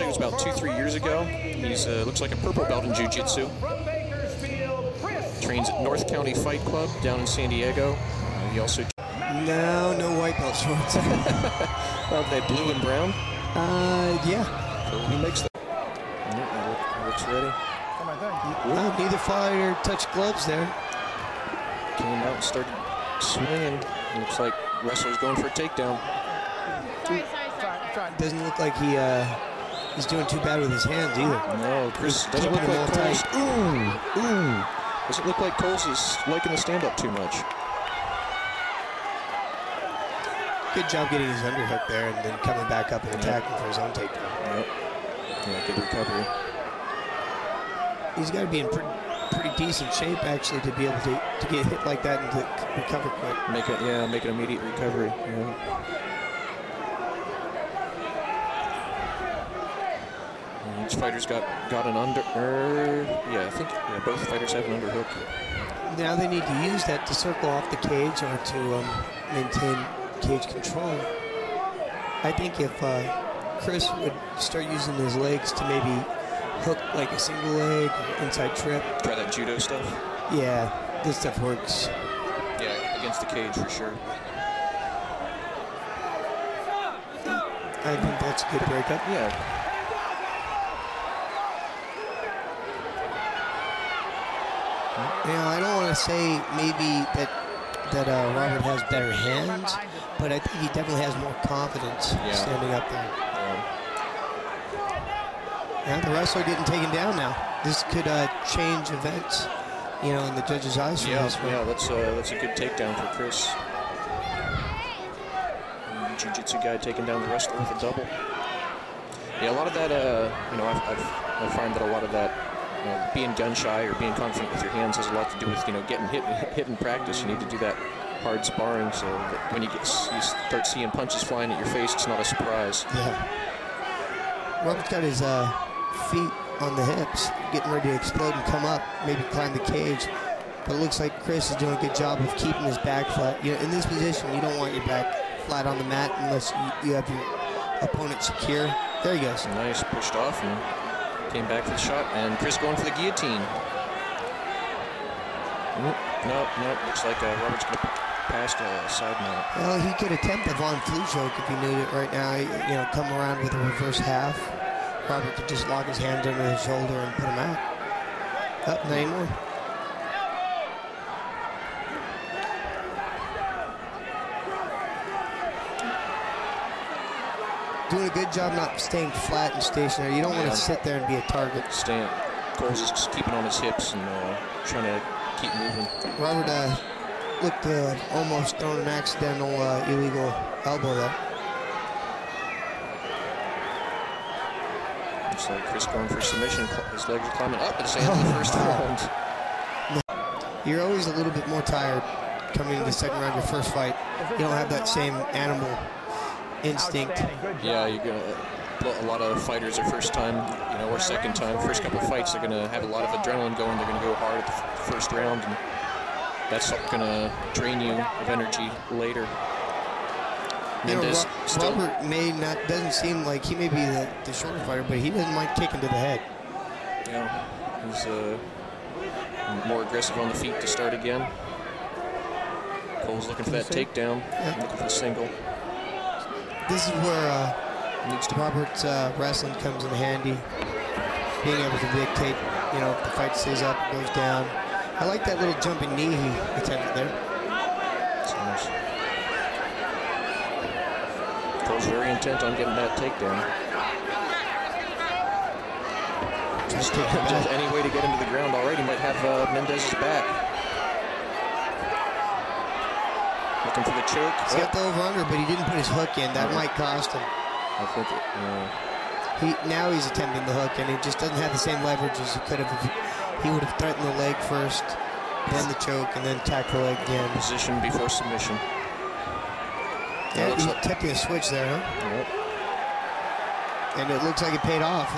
was about 2-3 years ago. He's looks like a purple belt in jiu-jitsu. Trains at North County Fight Club down in San Diego. He also... No white belt shorts. Well, they blue and brown? Yeah. So he makes that. He looks ready. Well, neither fighter touched gloves there. Came out and started swinging. Looks like wrestler's going for a takedown. Sorry. Doesn't look like he's doing too bad with his hands either. No, Kris doesn't look like Kohls. Ooh. Doesn't look like Kohls is liking the stand-up too much. Good job getting his underhook there and then coming back up and attacking for his own takedown. Yep. Yeah, good recovery. He's got to be in pretty decent shape actually to be able to get hit like that and to recover quick. Make an immediate recovery. Yeah. Each fighter's got an under. I think both fighters have an underhook. Now they need to use that to circle off the cage or to maintain cage control. I think if Kris would start using his legs to maybe hook like a single leg, inside trip. Try that judo stuff? Yeah, this stuff works. Yeah, against the cage for sure. I think that's a good breakup. Yeah. You know, I don't want to say maybe that Robert has better hands, but I think he definitely has more confidence standing up there. Yeah, the wrestler getting taken down now. This could change events, you know, in the judges' eyes. Yeah, that's a good takedown for Kris. Jiu-jitsu guy taking down the wrestler with a double. Yeah, a lot of that, you know, I find that a lot of that, being gun shy or being confident with your hands has a lot to do with, you know, getting hit in practice. You need to do that hard sparring so that when you start seeing punches flying at your face, it's not a surprise. Yeah. Robert's got his feet on the hips, getting ready to explode and come up, maybe climb the cage. But it looks like Kris is doing a good job of keeping his back flat. You know, in this position, you don't want your back flat on the mat unless you have your opponent secure. There he goes. Nice, pushed off and came back for the shot, and Kris going for the guillotine. No, looks like Robert's going to pass a side mount. Well, he could attempt the Von Flue choke if he knew it right now. You know, come around with a reverse half. Robert could just lock his hand under his shoulder and put him out. Not anymore. Doing a good job not staying flat and stationary. You don't want to sit there and be a target. Kohls is just keeping on his hips and trying to keep moving. Robert looked almost throwing an accidental illegal elbow there. Looks like Kris going for submission. His legs are climbing up at the end of the first round. You're always a little bit more tired coming into the second round of your first fight. You don't have that same animal instinct. Yeah, you're gonna. A lot of fighters are first time, you know, or second time. First couple fights, they're gonna have a lot of adrenaline going. They're gonna go hard at the first round, and that's gonna drain you of energy later. Mendez Robert doesn't seem like he may be the shorter fighter, but he doesn't mind kicking to the head. Yeah, he's more aggressive on the feet to start again. Kohls looking for that takedown, looking for the single. This is where Robert's wrestling comes in handy. Being able to dictate, you know, if the fight stays up, goes down. I like that little jumping knee he attempted there. That's nice. Kohls very intent on getting that takedown. Just any way to get him to the ground already might have Mendez's back. Looking for the choke. He's got the over-under, but he didn't put his hook in. That might cost him. I think now he's attempting the hook, and he just doesn't have the same leverage as he could have if he would have threatened the leg first, then the choke, and then attack the leg again. Position before submission. Yeah, he's attempting a switch there, huh? Yep. And it looks like it paid off.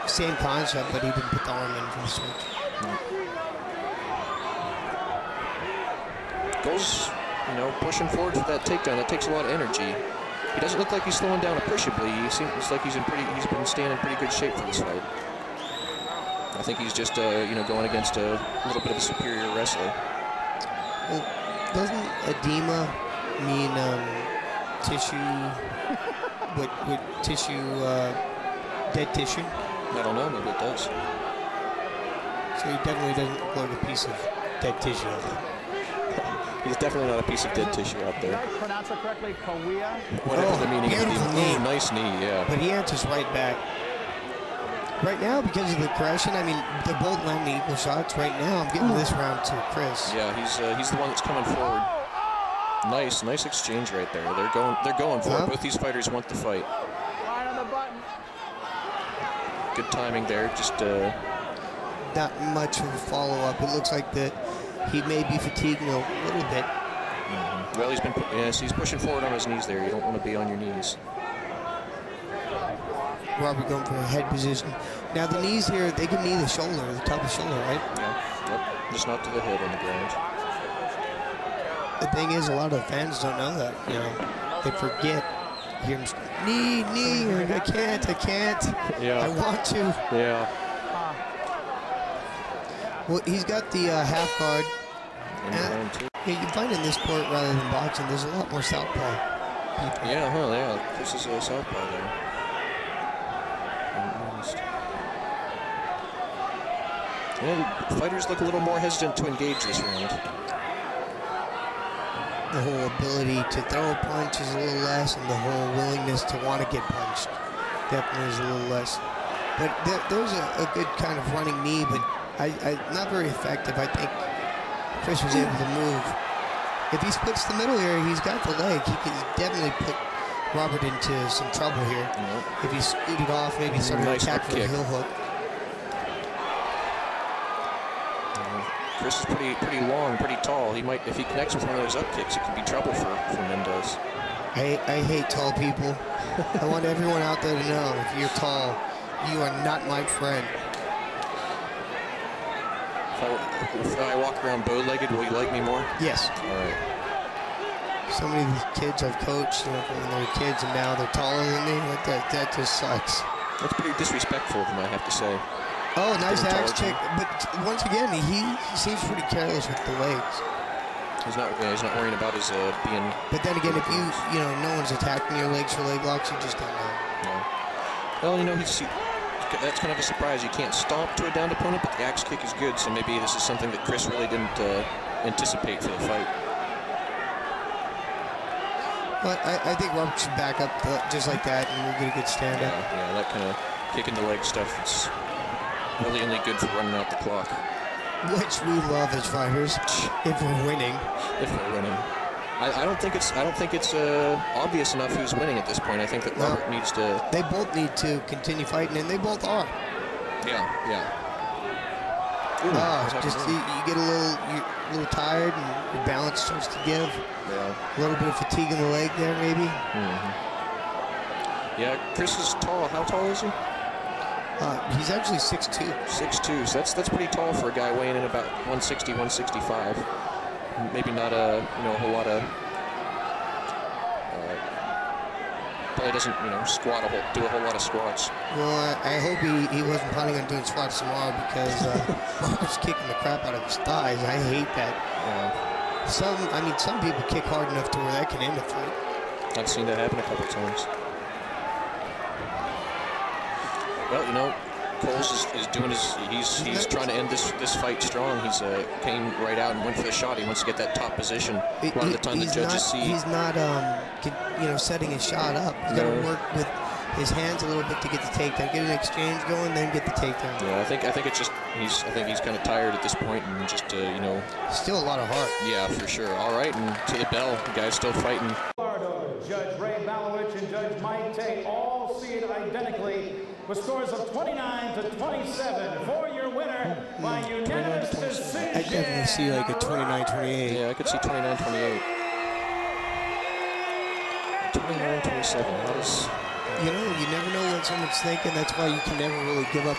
Same concept, but he didn't put the arm in for the switch. Kohls, you know, pushing forward for that takedown. That takes a lot of energy. he doesn't look like he's slowing down appreciably. He seems like he's been staying in pretty good shape for this fight. I think he's just, you know, going against a little bit of a superior wrestler. Well, doesn't edema mean tissue? What tissue? Dead tissue? I don't know. Maybe it does. So he definitely doesn't look like a piece of dead tissue out there. He's definitely not a piece of dead tissue out there. Did I pronounce it correctly? Kawia? Whatever the meaning of the beautiful knee. Nice knee, yeah. But he answers right back. Right now, because of the aggression, I mean, they're both landing equal shots. Right now, I'm getting this round to Kris. Yeah, he's the one that's coming forward. Nice exchange right there. They're going for it. Both these fighters want the fight. Right on the button. Good timing there. Just not much of a follow-up. It looks like that he may be fatiguing a little bit. Well, he's pushing forward on his knees there. You don't want to be on your knees. Robert going for a head position. Now the knees here, they can knee the shoulder, the top of the shoulder, right? Yeah. Yep. Just not to the head on the ground. The thing is, a lot of the fans don't know that. You know, they forget. You hear them knee. I can't. Yeah. I want to. Yeah. Well, he's got the half guard. Yeah, you find in this sport rather than boxing, there's a lot more southpaw people. Yeah, This is a southpaw there. Yeah, the fighters look a little more hesitant to engage this round. The whole ability to throw a punch is a little less, and the whole willingness to want to get punched definitely is a little less. But there's a good kind of running knee, but not very effective. I think Kris was able to move. If he splits the middle here, he's got the leg. He can definitely put Robert into some trouble here. If he scooted off, maybe started to attack for a heel hook. Kris is pretty long, pretty tall. He might, if he connects with one of those up kicks, it could be trouble for Mendez. I hate tall people. I want everyone out there to know, if you're tall, you are not my friend. If I walk around bow-legged, will you like me more? Yes. All right. So many of these kids I've coached, you know, when they were kids, and now they're taller than me. That just sucks. That's pretty disrespectful of him, I have to say. Oh, nice axe kick. But once again, he seems pretty careless with the legs. He's not worrying about his being. But then again, if you know, no one's attacking your legs for leg locks, you just don't know. No. Well, you know, that's kind of a surprise. You can't stomp to a downed opponent, but the axe kick is good. So maybe this is something that Kris really didn't anticipate for the fight. But I think Robert should back up just like that, and we'll get a good stand-up. Yeah, that kind of kicking the leg stuff is really only good for running out the clock. Which we love as fighters, if we're winning. If we're winning. I don't think it's obvious enough who's winning at this point. I think that Robert needs to. They both need to continue fighting, and they both are. Yeah. Ooh, just you get a little tired, and your balance starts to give. Yeah. A little bit of fatigue in the leg there, maybe. Yeah, Kris is tall. How tall is he? He's actually 6'2". 6'2", so that's pretty tall for a guy weighing in about 160, 165. Maybe not a whole lot of. Probably doesn't do a whole lot of squats. Well, I hope he wasn't planning on doing squats tomorrow, because Robert's kicking the crap out of his thighs. I hate that. Yeah. Some people kick hard enough to where that can end a fight. I've seen that happen a couple times. Well, you know, Kohls is doing he's trying to end this fight strong. He's came right out and went for the shot. He wants to get that top position. A lot of the time the judges see. He's not setting his shot up. He's got to work with his hands a little bit to get the takedown. Get an exchange going, then get the takedown. Yeah, I think it's just he's kind of tired at this point, and just Still a lot of heart. Yeah, for sure. All right, and to the bell, the guy's still fighting. Judge Ray Balowich and Judge Mike Tate all see it identically, with scores of 29-27 for your winner by unanimous decision. I definitely see like a 29-28. Yeah, I could see 29-28. 29-27. That is. You know, you never know what someone's thinking. That's why you can never really give up